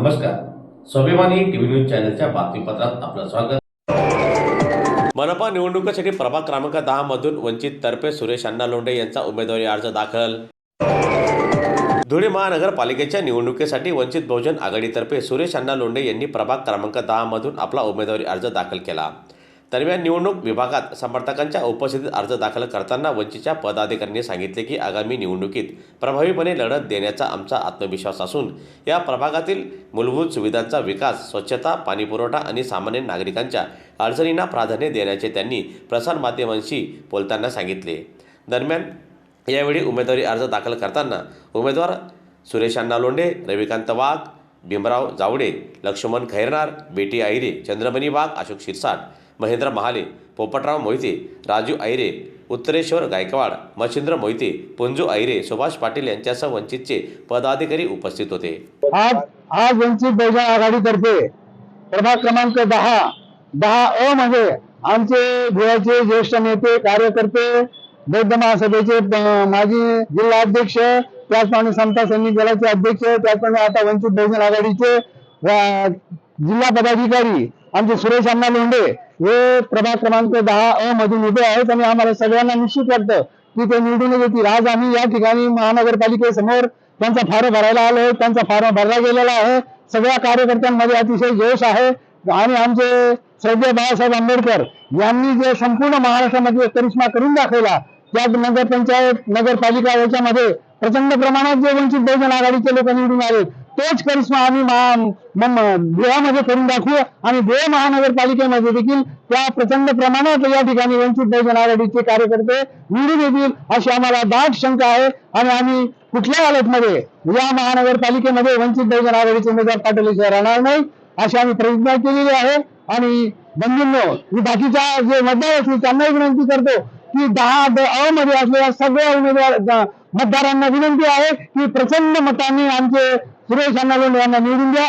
नमस्कार. स्वाभिमानी TV news चॅनलच्या बातमीपत्रात आपलं स्वागत. मनपा निवडणुकीसाठी प्रभाग क्रमांक 10 मधून वंचित तर्फे सुरेश अण्णा लोंढे यांचा उमेदवारी अर्ज दाखल. धुळे महानगरपालिकेच्या निवडणुकीसाठी वंचित बहुजन आघाडीतर्फे सुरेश अण्णा लोंढे यांनी प्रभाग क्रमांक 10 मधून आपला उमेदवारी अर्ज दाखल केला. दरम्यान निवडणूक विभागात समर्थकांच्या उपस्थितीत अर्ज दाखल करताना वंचितच्या पदाधिकाऱ्यांनी सांगितले की आगामी निवडणुकीत प्रभावीपणे लढत देण्याचा आमचा आत्मविश्वास असून या प्रभागातील मूलभूत सुविधांचा विकास, स्वच्छता, पाणीपुरवठा आणि सामान्य नागरिकांच्या अडचणींना प्राधान्य देण्याचे त्यांनी प्रसारमाध्यमांशी बोलताना सांगितले. दरम्यान यावेळी उमेदवारी अर्ज दाखल करताना उमेदवार सुरेश अण्णा लोंढे, रविकांत वाघ, भीमराव जावडे, लक्ष्मण खैरनार, बेटी आहिरे, चंद्रमणी वाघ, अशोक शिरसाट, महेंद्र महाले, पोपटराव मोहिते, राजू आहिरे, उत्तरेश्वर गायकवाड, मच्छिंद्र मोहिते, पुंजू आहिरे, सुभाष पाटील यांच्यासह वंचितचे पदाधिकारी उपस्थित होते. आज वंचित बहुजन आघाडीतर्फे प्रभाग क्रमांक 10 मध्ये आमचे धुळ्याचे ज्येष्ठ नेते, कार्यकर्ते, बौद्ध महासभेचे माजी जिल्हा अध्यक्ष, त्याचप्रमाणे समता सैनिक दलाचे अध्यक्ष, त्याचप्रमाणे आता वंचित बहुजन आघाडीचे जिल्हा पदाधिकारी आमचे सुरेश अण्णा लोंढे हे प्रभाग क्रमांक 10 मधून उभे आहेत आणि आम्हाला सगळ्यांना निश्चित वाटतं की ते निवडून येतील. आज आम्ही या ठिकाणी महानगरपालिकेसमोर त्यांचा फॉर्म भरायला आलो. त्यांचा फॉर्म भरला गेलेला आहे. सगळ्या कार्यकर्त्यांमध्ये अतिशय जोश आहे आणि आमचे श्रद्धेय बाळासाहेब आंबेडकर यांनी जे संपूर्ण महाराष्ट्रामध्ये करिश्मा करून दाखवला, त्या नगरपंचायत, नगरपालिका याच्यामध्ये प्रचंड प्रमाणात जे वंचित बहुजन आघाडीचे लोक निवडून आले, तोच करिश्मा आम्ही देवामध्ये करून दाखवू आणि देव महानगरपालिकेमध्ये देखील त्या प्रचंड प्रमाणात या ठिकाणी वंचित बहुजन आघाडीचे कार्यकर्ते निवडून येतील अशी आम्हाला दाट शंका आहे. आणि आम्ही कुठल्या हालतमध्ये या महानगरपालिकेमध्ये वंचित बहुजन आघाडीचे उमेदवार पाठवल्याशिवाय राहणार नाही अशी आम्ही प्रतिज्ञा केलेली आहे. आणि बंधूंनो, मी बाकीच्या जे मतदार असतील त्यांनाही विनंती करतो की 10 मध्ये असलेल्या सगळ्या उमेदवार मतदारांना विनंती आहे की प्रचंड मतांनी आमचे सुरेश अण्णा लोंढे यांना निवडून द्या.